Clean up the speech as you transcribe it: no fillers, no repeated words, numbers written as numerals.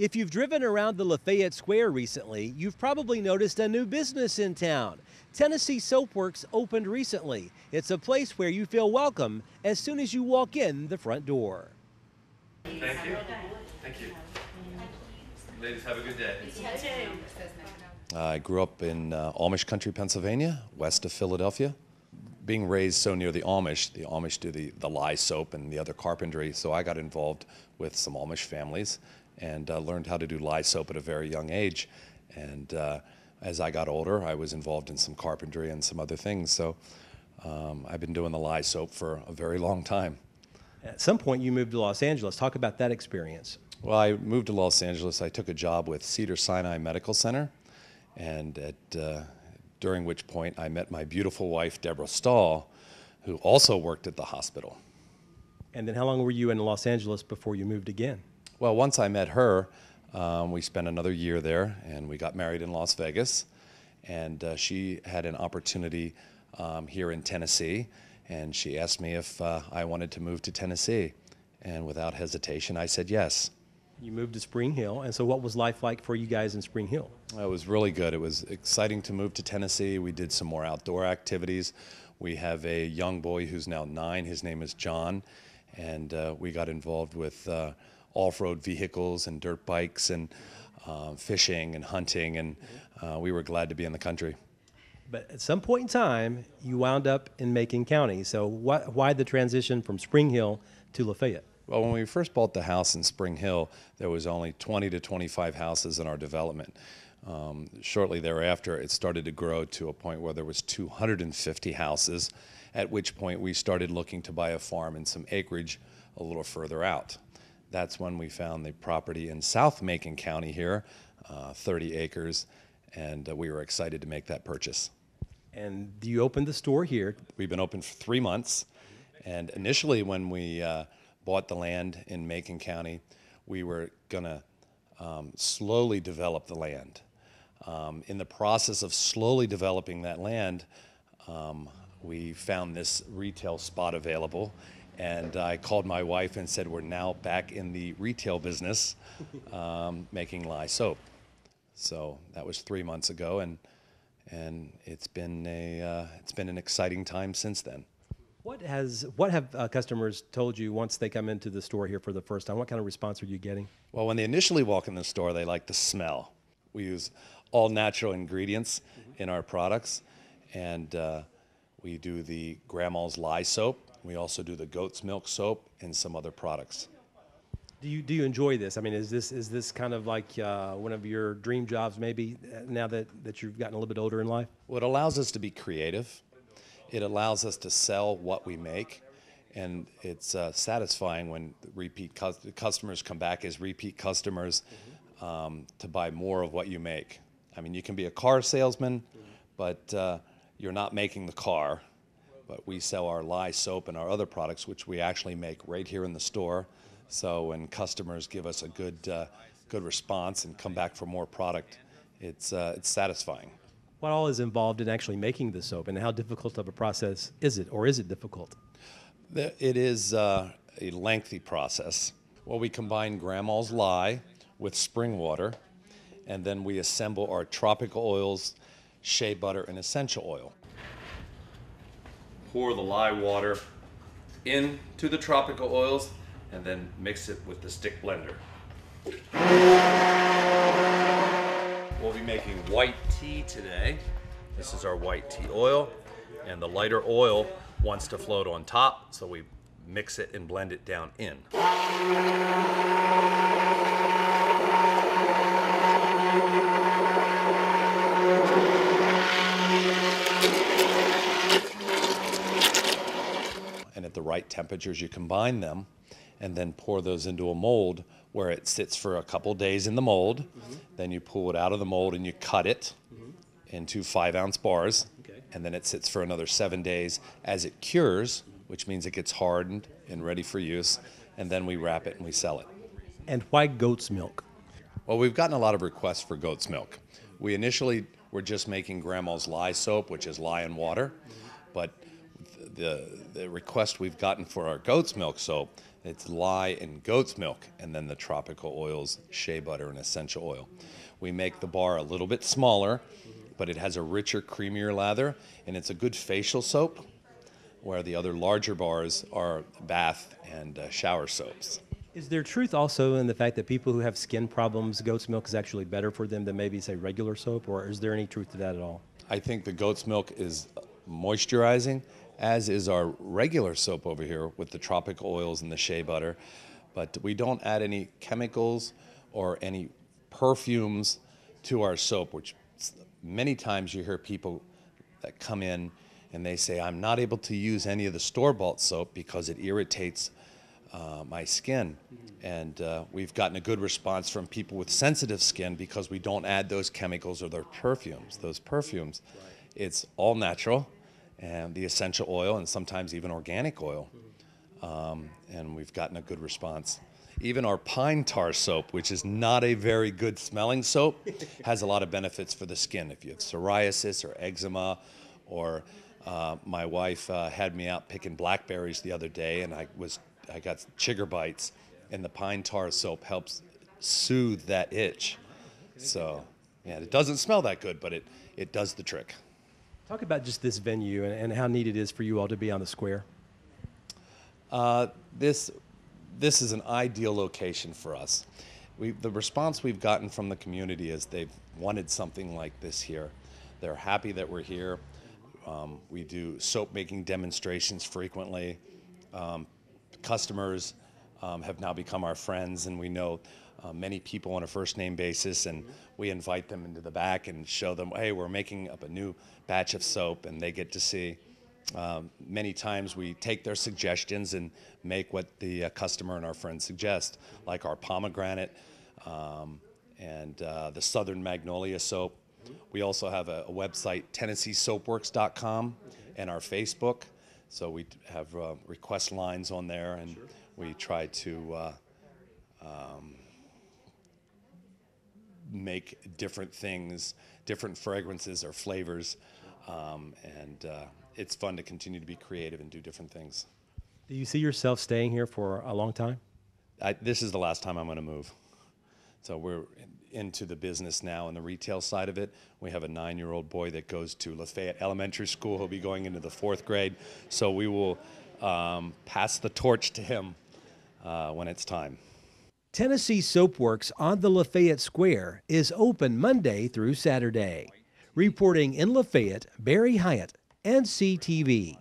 If you've driven around the Lafayette Square recently, you've probably noticed a new business in town. Tennessee Soapworks opened recently. It's a place where you feel welcome as soon as you walk in the front door. Thank you. Thank you. Ladies, have a good day. I grew up in Amish country, Pennsylvania, west of Philadelphia. Being raised so near the Amish do the lye soap and the other carpentry, so I got involved with some Amish families and learned how to do lye soap at a very young age. And as I got older, I was involved in some carpentry and some other things, so I've been doing the lye soap for a very long time. At some point, you moved to Los Angeles. Talk about that experience. Well, I moved to Los Angeles. I took a job with Cedars-Sinai Medical Center, and during which point I met my beautiful wife, Deborah Stahl, who also worked at the hospital. And then how long were you in Los Angeles before you moved again? Well, once I met her, we spent another year there, and we got married in Las Vegas. And she had an opportunity here in Tennessee, and she asked me if I wanted to move to Tennessee. And without hesitation, I said yes. You moved to Spring Hill, and so what was life like for you guys in Spring Hill? It was really good. It was exciting to move to Tennessee. We did some more outdoor activities. We have a young boy who's now 9. His name is John, and we got involved with off-road vehicles and dirt bikes and fishing and hunting, and we were glad to be in the country. But at some point in time, you wound up in Macon County. So why the transition from Spring Hill to Lafayette? Well, when we first bought the house in Spring Hill, there was only 20 to 25 houses in our development. Shortly thereafter, it started to grow to a point where there was 250 houses, at which point we started looking to buy a farm and some acreage a little further out. That's when we found the property in South Macon County here, 30 acres, and we were excited to make that purchase. And you opened the store here. We've been open for 3 months, and initially when we bought the land in Macon County, we were going to slowly develop the land. In the process of slowly developing that land, we found this retail spot available, and I called my wife and said, we're now back in the retail business making lye soap. So that was 3 months ago, and it's been an exciting time since then. What have customers told you once they come into the store here for the first time? What kind of response are you getting? Well, when they initially walk in the store, they like the smell. We use all natural ingredients in our products, and we do the Grandma's Lye soap. We also do the goat's milk soap and some other products. Do you enjoy this? I mean, is this kind of like one of your dream jobs maybe now that you've gotten a little bit older in life? Well, it allows us to be creative. It allows us to sell what we make, and it's satisfying when repeat customers come back as repeat customers to buy more of what you make. I mean, you can be a car salesman, but you're not making the car. But we sell our lye soap and our other products, which we actually make right here in the store. So when customers give us a good response and come back for more product, it's satisfying. What all is involved in actually making the soap, and how difficult of a process is it, or is it difficult? It is a lengthy process. Well, we combine Grandma's lye with spring water, and then we assemble our tropical oils, shea butter, and essential oil. Pour the lye water into the tropical oils, and then mix it with the stick blender. We'll be making white tea today. This is our white tea oil, and the lighter oil wants to float on top, so we mix it and blend it down in. And at the right temperatures, you combine them and then pour those into a mold where it sits for a couple days in the mold. Then you pull it out of the mold and you cut it into 5-ounce bars. Okay. And then it sits for another 7 days as it cures, which means it gets hardened and ready for use. And then we wrap it and we sell it. And why goat's milk? Well, we've gotten a lot of requests for goat's milk. We initially were just making Grandma's lye soap, which is lye and water. But the request we've gotten for our goat's milk soap, it's lye and goat's milk, and then the tropical oils, shea butter and essential oil. We make the bar a little bit smaller, but it has a richer, creamier lather, and it's a good facial soap, where the other larger bars are bath and shower soaps. Is there truth also in the fact that people who have skin problems, goat's milk is actually better for them than maybe, say, regular soap, or is there any truth to that at all? I think the goat's milk is moisturizing, as is our regular soap over here with the tropical oils and the shea butter. But we don't add any chemicals or any perfumes to our soap, which many times you hear people that come in and they say, I'm not able to use any of the store-bought soap because it irritates my skin. And we've gotten a good response from people with sensitive skin because we don't add those chemicals or their perfumes. Those perfumes, it's all natural, and the essential oil, and sometimes even organic oil. And we've gotten a good response. Even our pine tar soap, which is not a very good smelling soap, has a lot of benefits for the skin. If you have psoriasis or eczema, or my wife had me out picking blackberries the other day, and I got chigger bites, and the pine tar soap helps soothe that itch. So, yeah, it doesn't smell that good, but it does the trick. Talk about just this venue and how neat it is for you all to be on the square. This is an ideal location for us. The response we've gotten from the community is they've wanted something like this here. They're happy that we're here. We do soap making demonstrations frequently. Customers have now become our friends, and we know many people on a first name basis, and we invite them into the back and show them, hey, we're making up a new batch of soap, and they get to see. Many times we take their suggestions and make what the customer and our friends suggest, like our pomegranate and the Southern Magnolia soap. We also have a website, TennesseeSoapworks.com, and our Facebook. So we have request lines on there, and we try to make different things, different fragrances or flavors, and it's fun to continue to be creative and do different things. Do you see yourself staying here for a long time? This is the last time I'm going to move. So we're into the business now and the retail side of it. We have a 9-year-old boy that goes to Lafayette Elementary School. He'll be going into the 4th grade. So we will pass the torch to him when it's time. Tennessee Soapworks on the Lafayette Square is open Monday through Saturday. Reporting in Lafayette, Barry Hyatt, NCTV.